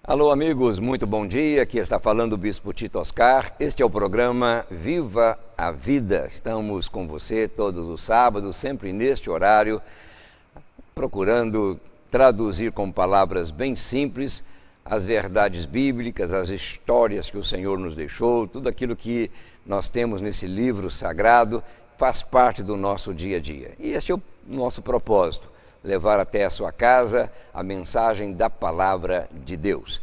Alô amigos, muito bom dia, aqui está falando o Bispo Tito Oscar, este é o programa Viva a Vida, estamos com você todos os sábados, sempre neste horário, procurando traduzir com palavras bem simples as verdades bíblicas, as histórias que o Senhor nos deixou, tudo aquilo que nós temos nesse livro sagrado faz parte do nosso dia a dia. E este é o nosso propósito, levar até a sua casa a mensagem da Palavra de Deus.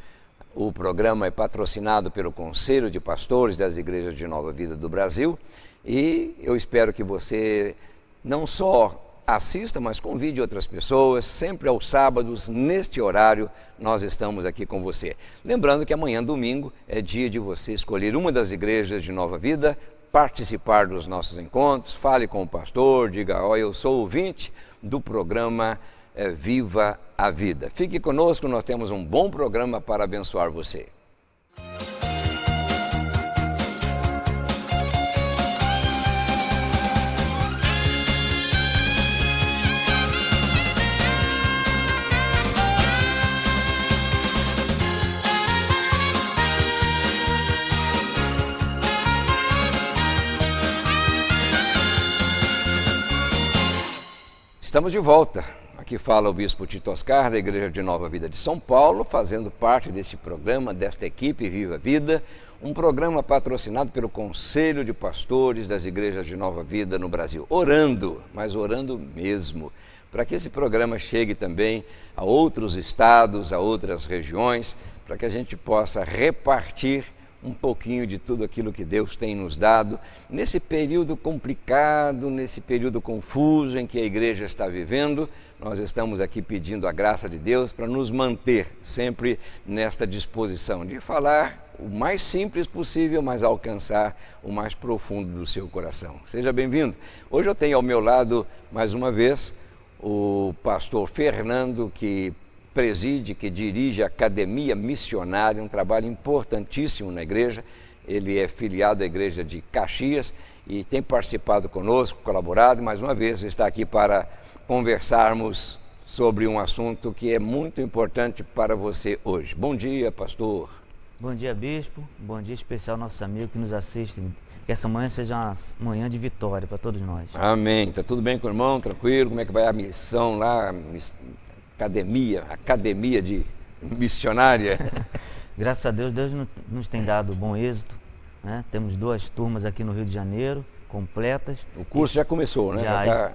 O programa é patrocinado pelo Conselho de Pastores das Igrejas de Nova Vida do Brasil e eu espero que você não só assista, mas convide outras pessoas, sempre aos sábados, neste horário, nós estamos aqui com você. Lembrando que amanhã, domingo, é dia de você escolher uma das igrejas de Nova Vida, participar dos nossos encontros, fale com o pastor, diga, eu sou ouvinte do programa Viva a Vida. Fique conosco, nós temos um bom programa para abençoar você. Estamos de volta. Aqui fala o Bispo Tito Oscar, da Igreja de Nova Vida de São Paulo, fazendo parte desse programa, desta equipe Viva a Vida, um programa patrocinado pelo Conselho de Pastores das Igrejas de Nova Vida no Brasil. Orando, mas orando mesmo, para que esse programa chegue também a outros estados, a outras regiões, para que a gente possa repartir um pouquinho de tudo aquilo que Deus tem nos dado, nesse período complicado, nesse período confuso em que a igreja está vivendo. Nós estamos aqui pedindo a graça de Deus para nos manter sempre nesta disposição de falar o mais simples possível, mas alcançar o mais profundo do seu coração. Seja bem-vindo. Hoje eu tenho ao meu lado, mais uma vez, o pastor Fernando, que preside, que dirige a Academia Missionária, um trabalho importantíssimo na igreja. Ele é filiado à igreja de Caxias e tem participado conosco, colaborado, mais uma vez está aqui para conversarmos sobre um assunto que é muito importante para você hoje. Bom dia, pastor. Bom dia, bispo. Bom dia especial aos nossos amigos que nos assistem. Que essa manhã seja uma manhã de vitória para todos nós. Amém. Tá tudo bem com o irmão? Tranquilo? Como é que vai a missão lá? Academia de missionária. Graças a Deus, Deus nos tem dado bom êxito, né? Temos 2 turmas aqui no Rio de Janeiro, completas. O curso já começou, né?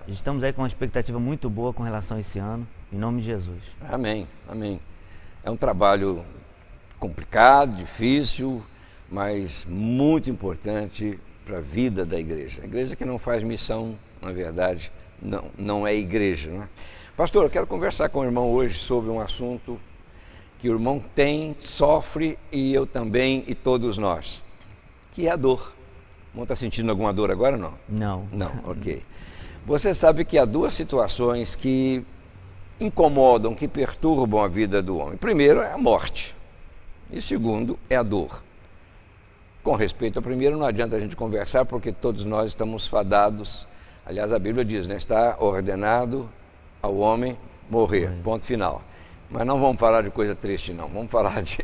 Estamos aí com uma expectativa muito boa com relação a esse ano, em nome de Jesus. Amém, amém. É um trabalho complicado, difícil, mas muito importante para a vida da igreja. A igreja que não faz missão, na verdade, não é igreja, né? Pastor, eu quero conversar com o irmão hoje sobre um assunto que o irmão sofre e eu também e todos nós, que é a dor. O irmão está sentindo alguma dor agora ou não? Não. Não, ok. Você sabe que há 2 situações que incomodam, que perturbam a vida do homem. Primeiro é a morte e segundo é a dor. Com respeito ao primeiro, não adianta a gente conversar porque todos nós estamos fadados. Aliás, a Bíblia diz, né? Está ordenado ao homem morrer, ponto final. Mas não vamos falar de coisa triste não, vamos falar de...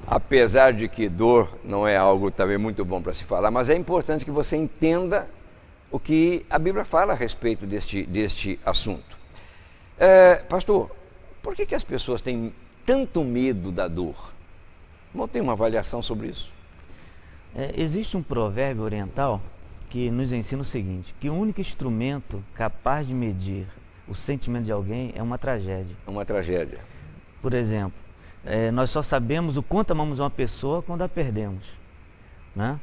Apesar de que dor não é algo também muito bom para se falar, mas é importante que você entenda o que a Bíblia fala a respeito deste assunto. Pastor, por que as pessoas têm tanto medo da dor? Não tem uma avaliação sobre isso? Existe um provérbio oriental que nos ensina o seguinte, que o único instrumento capaz de medir o sentimento de alguém é uma tragédia. É uma tragédia. Por exemplo, nós só sabemos o quanto amamos uma pessoa quando a perdemos, né?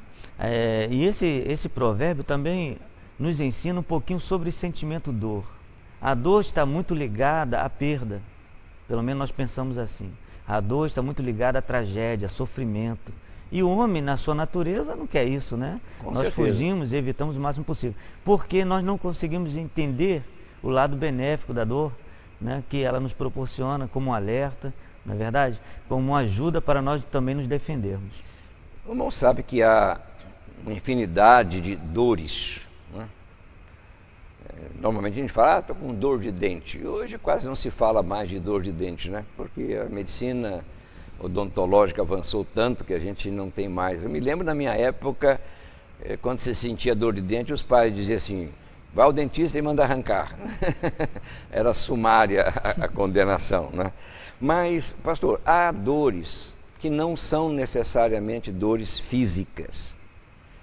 E esse provérbio também nos ensina um pouquinho sobre sentimento dor. A dor está muito ligada à perda, pelo menos nós pensamos assim. A dor está muito ligada à tragédia, a sofrimento. E o homem, na sua natureza, não quer isso, né? Nós fugimos e evitamos o máximo possível. Porque nós não conseguimos entender o lado benéfico da dor, né, que ela nos proporciona como um alerta, não é verdade? Como uma ajuda para nós também nos defendermos. O irmão sabe que há uma infinidade de dores, né? Normalmente a gente fala, estou com dor de dente. Hoje quase não se fala mais de dor de dente, né? Porque a medicina odontológica avançou tanto que a gente não tem mais. Eu me lembro na minha época, quando você sentia dor de dente, os pais diziam assim, vai ao dentista e manda arrancar. Era sumária a condenação, né? Mas, pastor, há dores que não são necessariamente dores físicas.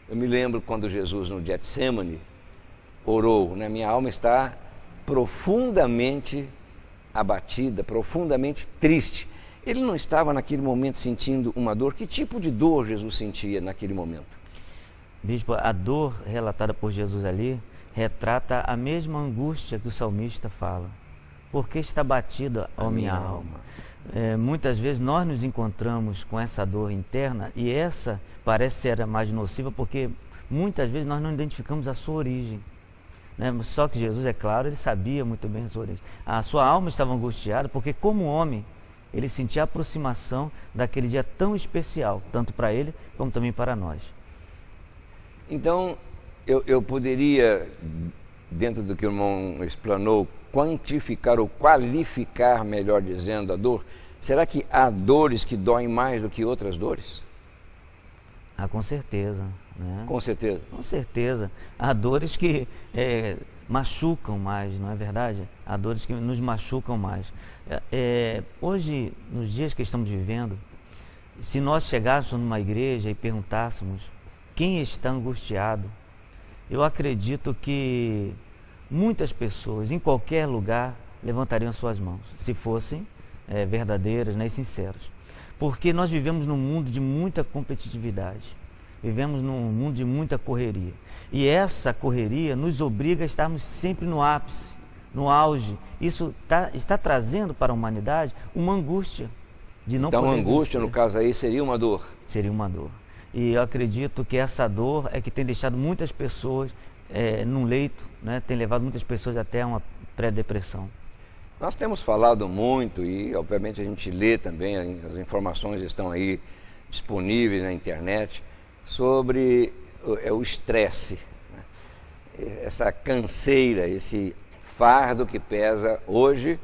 Eu me lembro quando Jesus no Getsemane orou, né? Minha alma está profundamente abatida, profundamente triste. Ele não estava naquele momento sentindo uma dor? Que tipo de dor Jesus sentia naquele momento? Bispo, a dor relatada por Jesus ali retrata a mesma angústia que o salmista fala. Porque está batida a minha alma. Muitas vezes nós nos encontramos com essa dor interna e essa parece ser a mais nociva porque muitas vezes nós não identificamos a sua origem. Né? Só que Jesus, é claro, ele sabia muito bem a sua origem. A sua alma estava angustiada porque, como homem, ele sentia a aproximação daquele dia tão especial, tanto para ele como também para nós. Então, eu poderia, dentro do que o irmão explanou, quantificar ou qualificar, melhor dizendo, a dor? Será que há dores que doem mais do que outras dores? Ah, com certeza. Né? Com certeza. Com certeza. Há dores que machucam mais, não é verdade? Há dores que nos machucam mais. Hoje, nos dias que estamos vivendo, se nós chegássemos numa igreja e perguntássemos quem está angustiado, eu acredito que muitas pessoas, em qualquer lugar, levantariam suas mãos, se fossem verdadeiras, né, e sinceras. Porque nós vivemos num mundo de muita competitividade, vivemos num mundo de muita correria. E essa correria nos obriga a estarmos sempre no ápice, no auge. Isso está trazendo para a humanidade uma angústia de não poder vencer. Então, angústia, no caso aí, seria uma dor? Seria uma dor. E eu acredito que essa dor é que tem deixado muitas pessoas num leito, né? Tem levado muitas pessoas até a uma pré-depressão. Nós temos falado muito e, obviamente, a gente lê também, as informações estão aí disponíveis na internet, sobre o estresse, né? Essa canseira, esse fardo que pesa hoje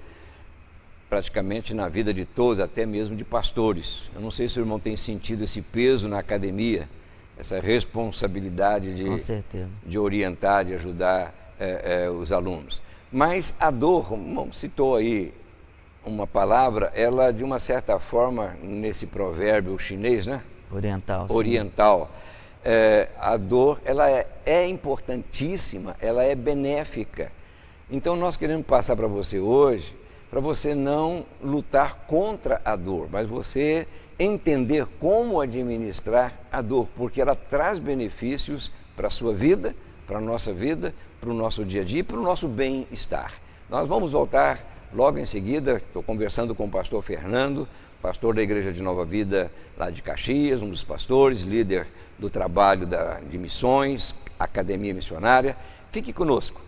praticamente na vida de todos, até mesmo de pastores. Eu não sei se o irmão tem sentido esse peso na academia, essa responsabilidade de orientar, de ajudar os alunos. Mas a dor, o irmão citou aí uma palavra, ela de uma certa forma, nesse provérbio chinês, né? Oriental. Oriental. A dor, ela é importantíssima, ela é benéfica. Então nós queremos passar para você hoje, para você não lutar contra a dor, mas você entender como administrar a dor, porque ela traz benefícios para a sua vida, para a nossa vida, para o nosso dia a dia e para o nosso bem-estar. Nós vamos voltar logo em seguida, estou conversando com o pastor Fernando, pastor da Igreja de Nova Vida lá de Caxias, um dos pastores, líder do trabalho de missões, academia missionária. Fique conosco.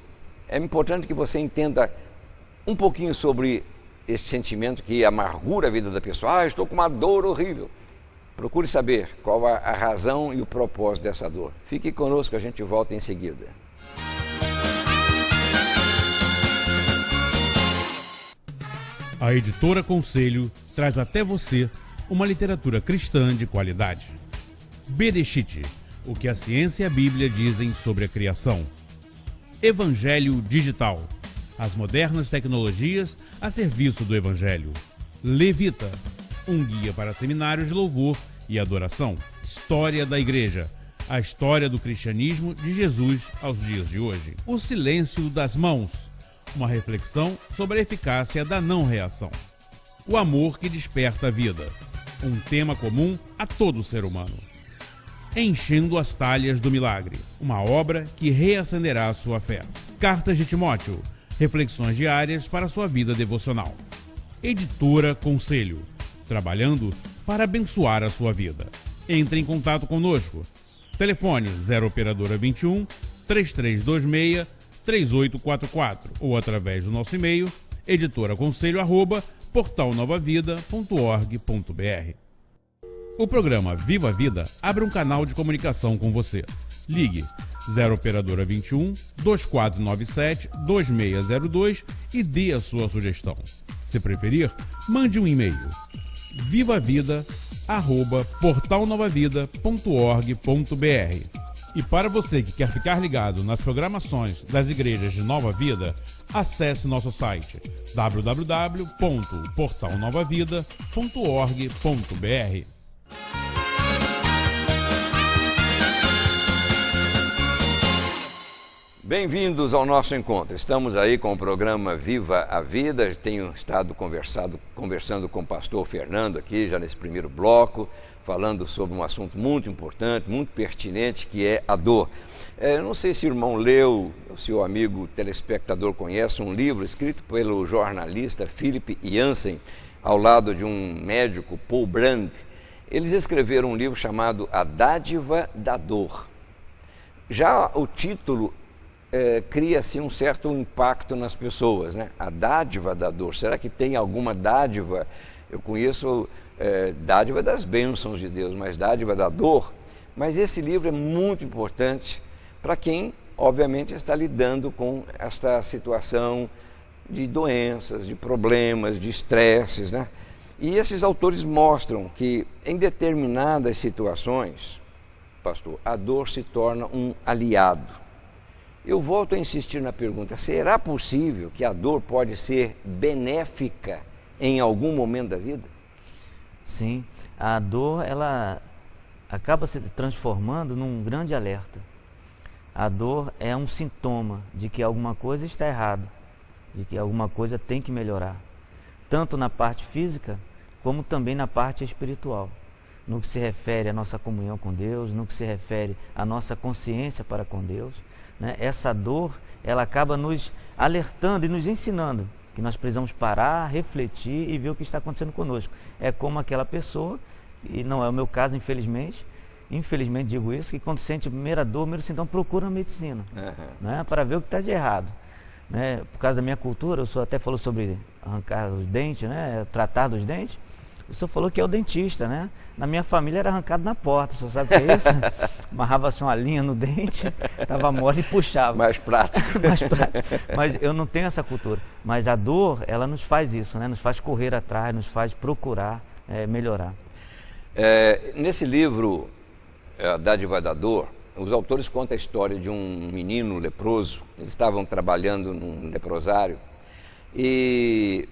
É importante que você entenda um pouquinho sobre esse sentimento que amargura a vida da pessoa. Estou com uma dor horrível. Procure saber qual a razão e o propósito dessa dor. Fique conosco, a gente volta em seguida. A Editora Conselho traz até você uma literatura cristã de qualidade. Bereshit, o que a ciência e a Bíblia dizem sobre a criação. Evangelho Digital, as modernas tecnologias a serviço do Evangelho. Levita, um guia para seminários de louvor e adoração. História da Igreja, a história do cristianismo de Jesus aos dias de hoje. O Silêncio das Mãos, uma reflexão sobre a eficácia da não-reação. O amor que desperta a vida, um tema comum a todo ser humano. Enchendo as talhas do milagre, uma obra que reacenderá a sua fé. Cartas de Timóteo, reflexões diárias para a sua vida devocional. Editora Conselho, trabalhando para abençoar a sua vida. Entre em contato conosco. Telefone 0 operadora 21 3326 3844 ou através do nosso e-mail editoraconselho@portalnovavida.org.br. O programa Viva a Vida abre um canal de comunicação com você. Ligue 0 operadora 21 2497 2602 e dê a sua sugestão. Se preferir, mande um e-mail vivavida@portalnovavida.org.br. E para você que quer ficar ligado nas programações das igrejas de Nova Vida, acesse nosso site www.portalnovavida.org.br. Bem-vindos ao nosso encontro. Estamos aí com o programa Viva a Vida. Tenho estado conversando com o pastor Fernando aqui, já nesse primeiro bloco, falando sobre um assunto muito importante, muito pertinente, que é a dor. Eu não sei se o irmão leu, se o amigo telespectador conhece um livro escrito pelo jornalista Philip Jansen, ao lado de um médico, Paul Brand. Eles escreveram um livro chamado A Dádiva da Dor. Já o título cria assim um certo impacto nas pessoas, né? A dádiva da dor. Será que tem alguma dádiva? Eu conheço dádiva das bênçãos de Deus, mas dádiva da dor. Mas esse livro é muito importante para quem, obviamente, está lidando com esta situação de doenças, de problemas, de estresses, né? E esses autores mostram que em determinadas situações, pastor, a dor se torna um aliado. Eu volto a insistir na pergunta: será possível que a dor pode ser benéfica em algum momento da vida? Sim, a dor ela acaba se transformando num grande alerta. A dor é um sintoma de que alguma coisa está errada, de que alguma coisa tem que melhorar, tanto na parte física como também na parte espiritual, no que se refere à nossa comunhão com Deus, no que se refere à nossa consciência para com Deus, né? Essa dor, ela acaba nos alertando e nos ensinando que nós precisamos parar, refletir e ver o que está acontecendo conosco. É como aquela pessoa, e não é o meu caso, infelizmente digo isso, que quando sente a primeira dor, primeiro sintoma, procura a medicina, né? Para ver o que está de errado. Né? Por causa da minha cultura, o senhor até falou sobre arrancar os dentes, né? Tratar dos dentes. O senhor falou que é o dentista, né? Na minha família era arrancado na porta, o senhor sabe o que é isso? Amarrava assim uma linha no dente, estava mole e puxava. Mais prático. Mais prático. Mas eu não tenho essa cultura. Mas a dor, ela nos faz isso, né? Nos faz correr atrás, nos faz procurar melhorar. Nesse livro, A Dádiva da Dor, os autores contam a história de um menino leproso. Eles estavam trabalhando num leprosário e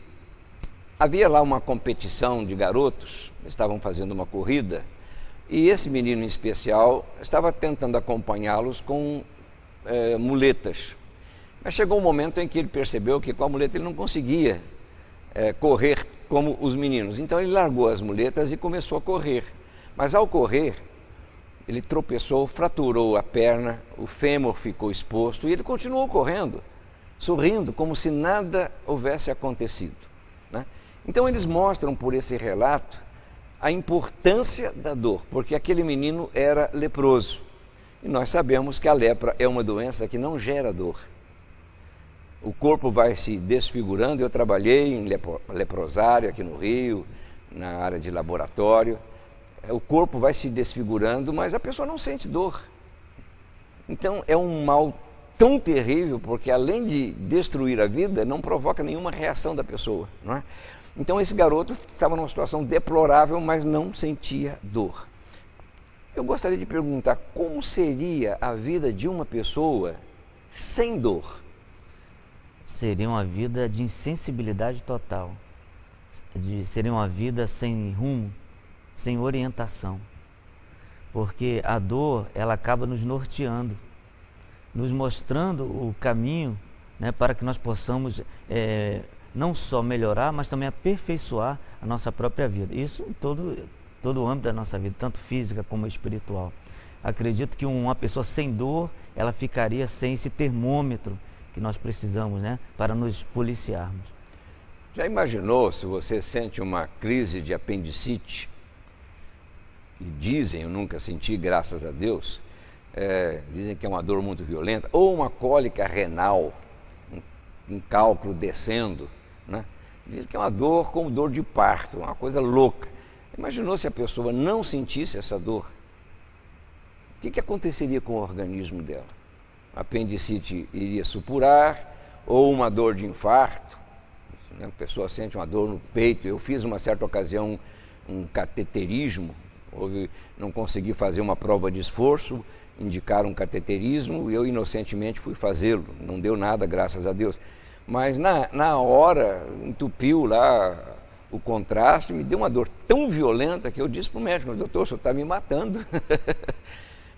havia lá uma competição de garotos, estavam fazendo uma corrida, e esse menino em especial estava tentando acompanhá-los com muletas. Mas chegou um momento em que ele percebeu que com a muleta ele não conseguia correr como os meninos. Então ele largou as muletas e começou a correr. Mas ao correr, ele tropeçou, fraturou a perna, o fêmur ficou exposto e ele continuou correndo, sorrindo, como se nada houvesse acontecido, né? Então eles mostram por esse relato a importância da dor, porque aquele menino era leproso. E nós sabemos que a lepra é uma doença que não gera dor. O corpo vai se desfigurando. Eu trabalhei em leprosário aqui no Rio, na área de laboratório. O corpo vai se desfigurando, mas a pessoa não sente dor. Então é um mal tão terrível, porque além de destruir a vida, não provoca nenhuma reação da pessoa, não é? Então esse garoto estava numa situação deplorável, mas não sentia dor. Eu gostaria de perguntar, como seria a vida de uma pessoa sem dor? Seria uma vida de insensibilidade total. Seria uma vida sem rumo, sem orientação. Porque a dor, ela acaba nos norteando, nos mostrando o caminho, né, para que nós possamos não só melhorar, mas também aperfeiçoar a nossa própria vida. Isso em todo o âmbito da nossa vida, tanto física como espiritual. Acredito que uma pessoa sem dor, ela ficaria sem esse termômetro que nós precisamos, né, para nos policiarmos. Já imaginou se você sente uma crise de apendicite? E dizem, eu nunca senti, graças a Deus, dizem que é uma dor muito violenta, ou uma cólica renal, um cálculo descendo, né? Dizem que é uma dor como dor de parto, uma coisa louca. Imaginou se a pessoa não sentisse essa dor? O que aconteceria com o organismo dela? A apendicite iria supurar, ou uma dor de infarto, né? A pessoa sente uma dor no peito. Eu fiz uma certa ocasião um cateterismo, não consegui fazer uma prova de esforço, indicaram um cateterismo e eu inocentemente fui fazê-lo, não deu nada, graças a Deus. Mas na hora, entupiu lá o contraste, me deu uma dor tão violenta que eu disse para o médico: doutor, o senhor está me matando.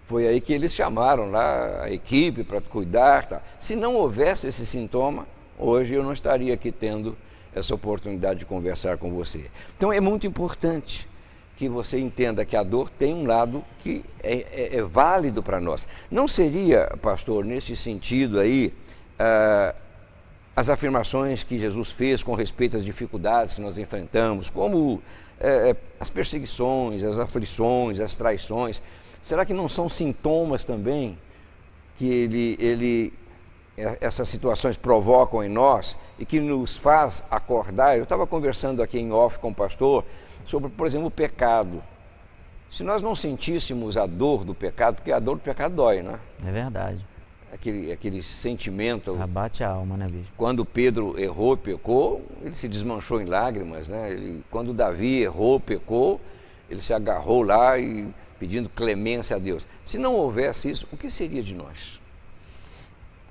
Foi aí que eles chamaram lá a equipe para cuidar. Tá. Se não houvesse esse sintoma, hoje eu não estaria aqui tendo essa oportunidade de conversar com você. Então é muito importante que você entenda que a dor tem um lado que é válido para nós. Não seria, pastor, nesse sentido aí, as afirmações que Jesus fez com respeito às dificuldades que nós enfrentamos, como as perseguições, as aflições, as traições, será que não são sintomas também que essas situações provocam em nós e que nos faz acordar? Eu estava conversando aqui em off com o pastor sobre, por exemplo, o pecado. Se nós não sentíssemos a dor do pecado, porque a dor do pecado dói, né? É verdade. Aquele sentimento. Abate a alma, né, bispo? Quando Pedro errou, pecou, ele se desmanchou em lágrimas, né? Quando Davi errou, pecou, ele se agarrou lá e pedindo clemência a Deus. Se não houvesse isso, o que seria de nós?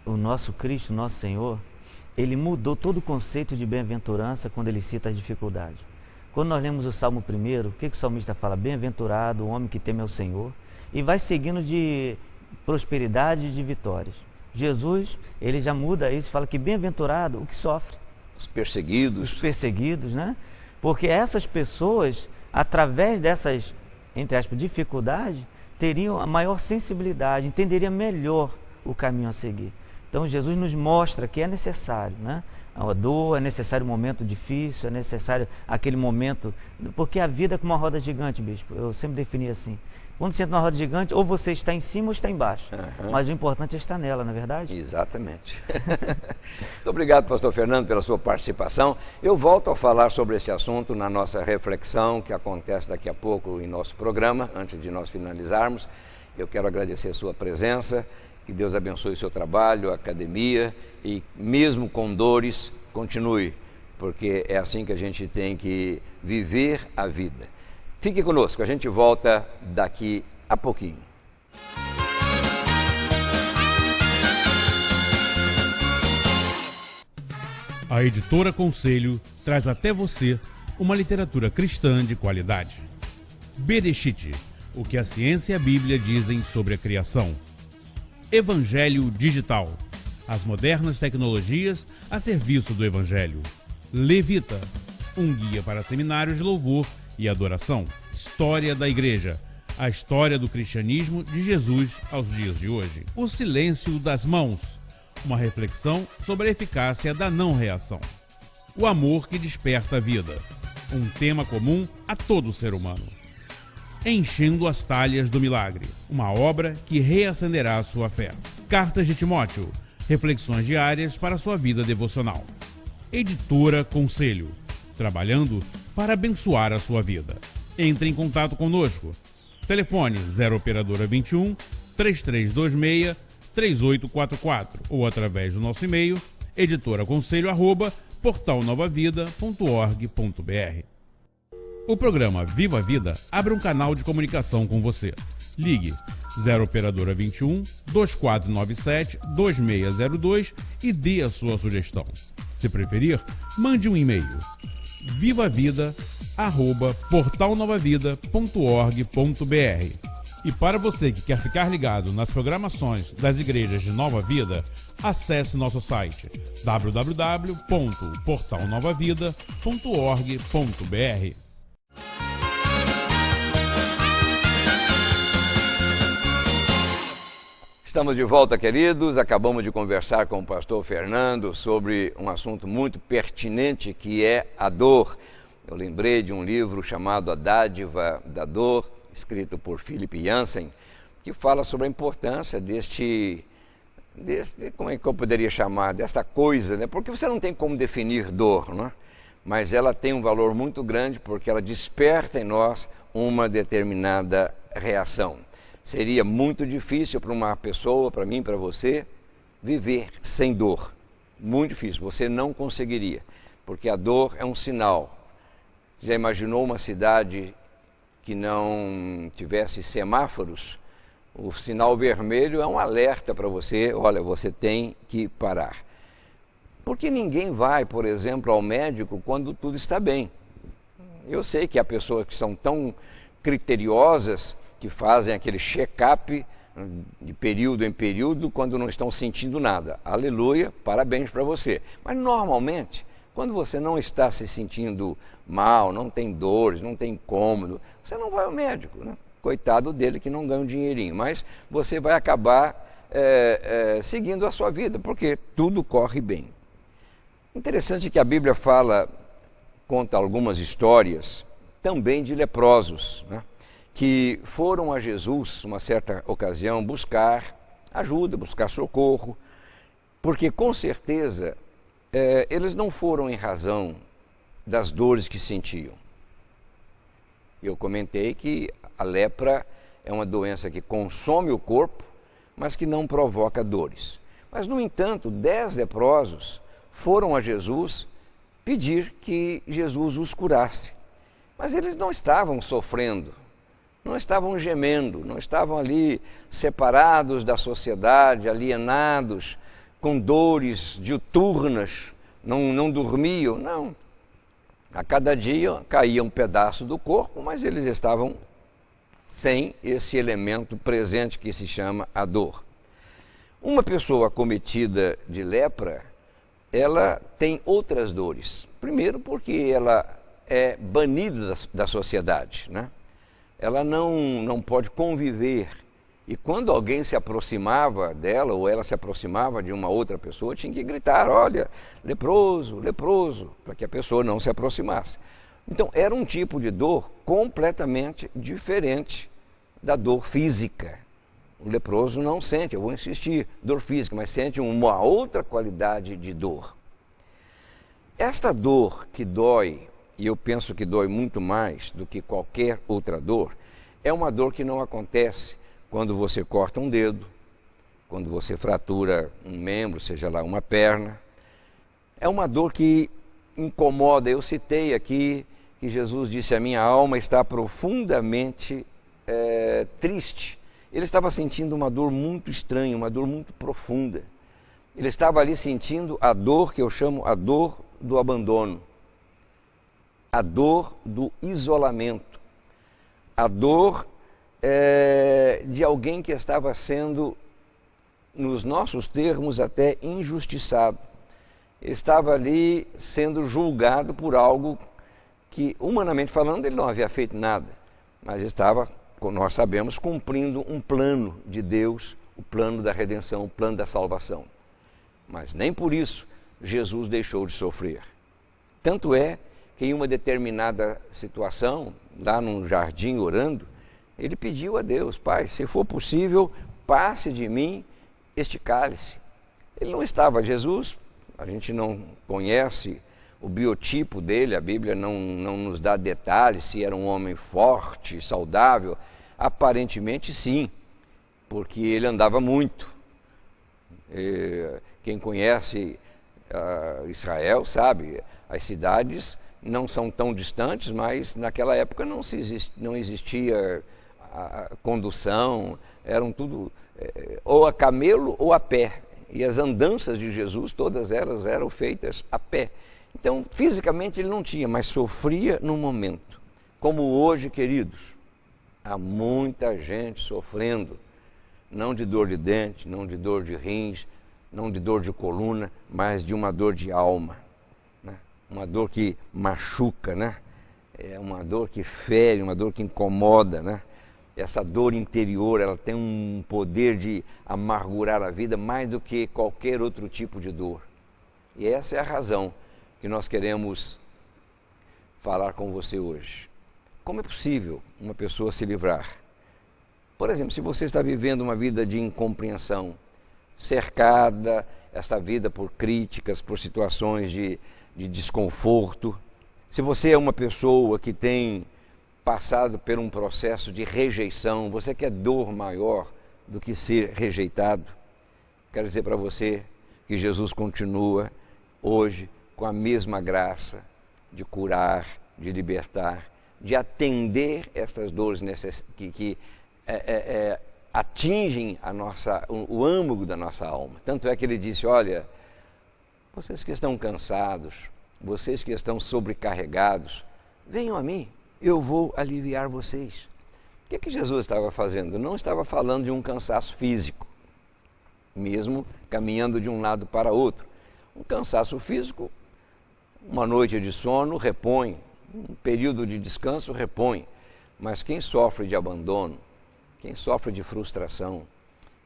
O nosso Cristo, nosso Senhor, ele mudou todo o conceito de bem-aventurança quando ele cita as dificuldades. Quando nós lemos o Salmo 1, o que o salmista fala? Bem-aventurado o homem que teme ao Senhor, e vai seguindo de prosperidade e de vitórias. Jesus, ele já muda isso, fala que bem-aventurado o que sofre. Os perseguidos, né? Porque essas pessoas, através dessas, entre aspas, dificuldades, teriam a maior sensibilidade, entenderiam melhor o caminho a seguir. Então Jesus nos mostra que é necessário, né? A dor, é necessário um momento difícil, é necessário aquele momento, porque a vida é como uma roda gigante, bispo, eu sempre defini assim. Quando você entra numa roda gigante, ou você está em cima ou está embaixo, mas o importante é estar nela, não é verdade? Exatamente. Muito obrigado, pastor Fernando, pela sua participação. Eu volto a falar sobre esse assunto na nossa reflexão, que acontece daqui a pouco em nosso programa, antes de nós finalizarmos. Eu quero agradecer a sua presença, que Deus abençoe o seu trabalho, a academia, e mesmo com dores, continue, porque é assim que a gente tem que viver a vida. Fique conosco, a gente volta daqui a pouquinho. A Editora Conselho traz até você uma literatura cristã de qualidade. Bereshit, o que a ciência e a Bíblia dizem sobre a criação. Evangelho Digital, as modernas tecnologias a serviço do Evangelho. Levita, um guia para seminários de louvor e adoração. História da Igreja, a história do cristianismo de Jesus aos dias de hoje. O Silêncio das Mãos, uma reflexão sobre a eficácia da não-reação. O amor que desperta a vida, um tema comum a todo ser humano. Enchendo as talhas do milagre, uma obra que reacenderá a sua fé. Cartas de Timóteo, reflexões diárias para a sua vida devocional. Editora Conselho, trabalhando para abençoar a sua vida. Entre em contato conosco. Telefone 0 operadora 21 3326 3844 ou através do nosso e-mail editoraconselho@portalnovavida.org.br. O programa Viva a Vida abre um canal de comunicação com você. Ligue 0 operadora 21 2497 2602 e dê a sua sugestão. Se preferir, mande um e-mail vivavida@portalnovavida.org.br. E para você que quer ficar ligado nas programações das igrejas de Nova Vida, acesse nosso site www.portalnovavida.org.br. Estamos de volta, queridos. Acabamos de conversar com o pastor Fernando sobre um assunto muito pertinente, que é a dor. Eu lembrei de um livro chamado A Dádiva da Dor, escrito por Philip Yancey, que fala sobre a importância deste como é que eu poderia chamar, desta coisa, né? Porque você não tem como definir dor, né? Mas ela tem um valor muito grande porque ela desperta em nós uma determinada reação. Seria muito difícil para uma pessoa, para mim, para você, viver sem dor. Muito difícil, você não conseguiria, porque a dor é um sinal Já imaginou uma cidade que não tivesse semáforos? O sinal vermelho é um alerta para você, olha, você tem que parar. Porque ninguém vai, por exemplo, ao médico quando tudo está bem. Eu sei que há pessoas que são tão criteriosas que fazem aquele check-up de período em período quando não estão sentindo nada. Aleluia, parabéns para você. Mas normalmente, quando você não está se sentindo mal, não tem dores, não tem incômodo, você não vai ao médico, né? Coitado dele que não ganha um dinheirinho, mas você vai acabar seguindo a sua vida, porque tudo corre bem. Interessante que a Bíblia conta algumas histórias também de leprosos, né, que foram a Jesus, uma certa ocasião, buscar ajuda, buscar socorro, porque com certeza eles não foram em razão das dores que sentiam. Eu comentei que a lepra é uma doença que consome o corpo, mas que não provoca dores. Mas, no entanto, 10 leprosos foram a Jesus pedir que Jesus os curasse. Mas eles não estavam sofrendo, não estavam gemendo, não estavam ali separados da sociedade, alienados, com dores diuturnas, não dormiam, não. A cada dia caía um pedaço do corpo, mas eles estavam sem esse elemento presente que se chama a dor. Uma pessoa acometida de lepra, ela tem outras dores. Primeiro porque ela é banida da sociedade, né? Ela não pode conviver. E quando alguém se aproximava dela, ou ela se aproximava de uma outra pessoa, tinha que gritar, olha, leproso, leproso, para que a pessoa não se aproximasse. Então, era um tipo de dor completamente diferente da dor física. O leproso não sente, eu vou insistir, dor física, mas sente uma outra qualidade de dor. Esta dor que dói, e eu penso que dói muito mais do que qualquer outra dor, é uma dor que não acontece quando você corta um dedo, quando você fratura um membro, seja lá uma perna. É uma dor que incomoda. Eu citei aqui que Jesus disse, a minha alma está profundamente triste. Ele estava sentindo uma dor muito estranha, uma dor muito profunda. Ele estava ali sentindo a dor que eu chamo a dor do abandono, a dor do isolamento, a dor de alguém que estava sendo, nos nossos termos, até injustiçado. Ele estava ali sendo julgado por algo que, humanamente falando, ele não havia feito nada, mas estava, como nós sabemos, cumprindo um plano de Deus, o plano da redenção, o plano da salvação. Mas nem por isso Jesus deixou de sofrer. Tanto é que em uma determinada situação, lá num jardim orando, ele pediu a Deus, Pai, se for possível, passe de mim este cálice. Ele não estava, Jesus, a gente não conhece o biotipo dele, a Bíblia não nos dá detalhes, se era um homem forte, saudável. Aparentemente sim, porque ele andava muito. Quem conhece Israel sabe, as cidades não são tão distantes, mas naquela época não existia a condução, eram tudo ou a camelo ou a pé. E as andanças de Jesus, todas elas eram feitas a pé. Então, fisicamente ele não tinha, mas sofria no momento. Como hoje, queridos, há muita gente sofrendo, não de dor de dente, não de dor de rins, não de dor de coluna, mas de uma dor de alma, né? Uma dor que machuca, né? É uma dor que fere, uma dor que incomoda, né? Essa dor interior, ela tem um poder de amargurar a vida mais do que qualquer outro tipo de dor. E essa é a razão que nós queremos falar com você hoje. Como é possível uma pessoa se livrar? Por exemplo, se você está vivendo uma vida de incompreensão, cercada, esta vida por críticas, por situações de desconforto, se você é uma pessoa que tem passado por um processo de rejeição, você quer dor maior do que ser rejeitado, quero dizer para você que Jesus continua hoje com a mesma graça de curar, de libertar, de atender estas dores que atingem o âmago da nossa alma. Tanto é que ele disse, olha, vocês que estão cansados, vocês que estão sobrecarregados, venham a mim, eu vou aliviar vocês. O que Jesus estava fazendo? Não estava falando de um cansaço físico, mesmo caminhando de um lado para outro. Um cansaço físico, uma noite de sono repõe, um período de descanso repõe. Mas quem sofre de abandono, quem sofre de frustração,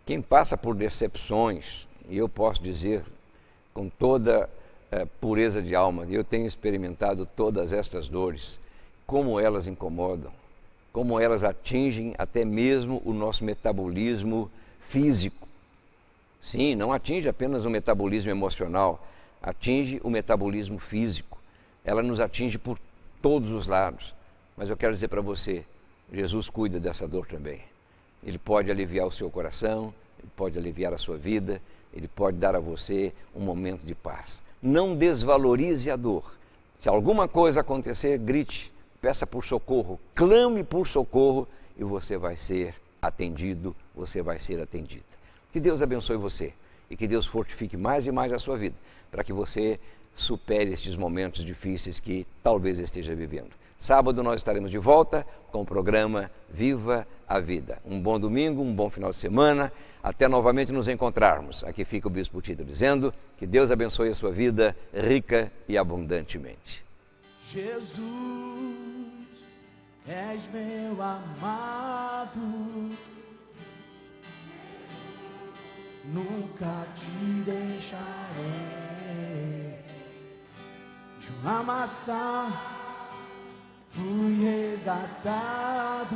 quem passa por decepções, e eu posso dizer com toda pureza de alma, eu tenho experimentado todas estas dores, como elas incomodam, como elas atingem até mesmo o nosso metabolismo físico. Sim, não atinge apenas o metabolismo emocional, atinge o metabolismo físico. Ela nos atinge por todos os lados. Mas eu quero dizer para você, Jesus cuida dessa dor também. Ele pode aliviar o seu coração, ele pode aliviar a sua vida, ele pode dar a você um momento de paz. Não desvalorize a dor. Se alguma coisa acontecer, grite, peça por socorro, clame por socorro e você vai ser atendido, você vai ser atendida. Que Deus abençoe você e que Deus fortifique mais e mais a sua vida, para que você supere estes momentos difíceis que talvez esteja vivendo. Sábado nós estaremos de volta com o programa Viva a Vida. Um bom domingo, um bom final de semana. Até novamente nos encontrarmos. Aqui fica o Bispo Tito dizendo que Deus abençoe a sua vida rica e abundantemente. Jesus, és meu amado, nunca te deixarei. De uma maçã fui resgatado,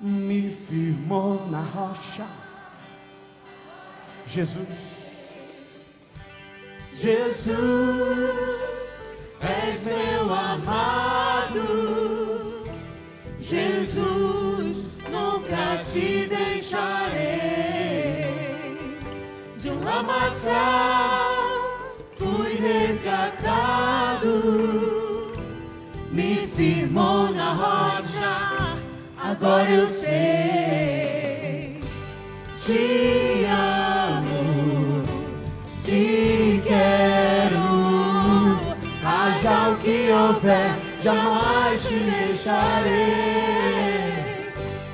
me firmou na rocha. Jesus, Jesus, és meu amado. Jesus, nunca te deixarei. De um lamaçal fui resgatado, me firmou na rocha. Agora eu sei, te amo, te quero. Haja o que houver, jamais te deixarei.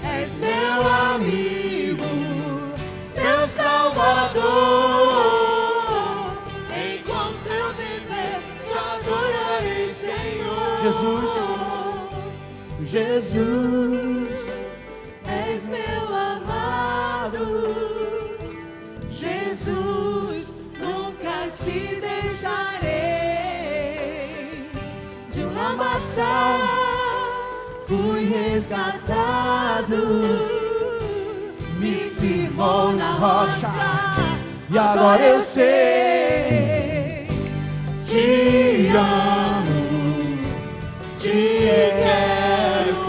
És meu amigo, meu Salvador. Enquanto eu viver, te adorarei, Senhor. Jesus, Jesus, és meu amado. Jesus, nunca te deixarei. De um lamaçal fui resgatado, me firmou na rocha. E agora eu sei, te amo, te quero.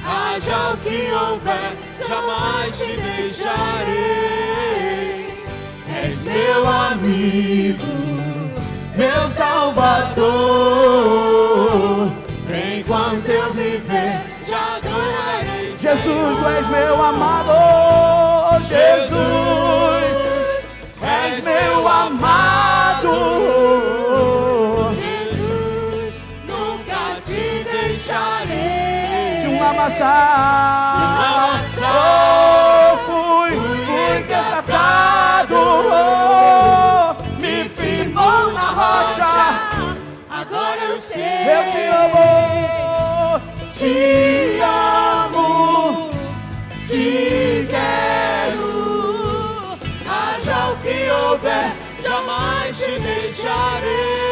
Haja o que houver, jamais te deixarei. És meu amigo, meu Salvador. Enquanto eu viver, te adorarei. Jesus, tu és meu amado. Jesus, és meu amado. Jesus, nunca te deixarei. De um lamaçal, fui resgatado, me firmou na rocha. Agora eu sei, eu te amo, te quero. Haja o que houver, jamais te deixarei.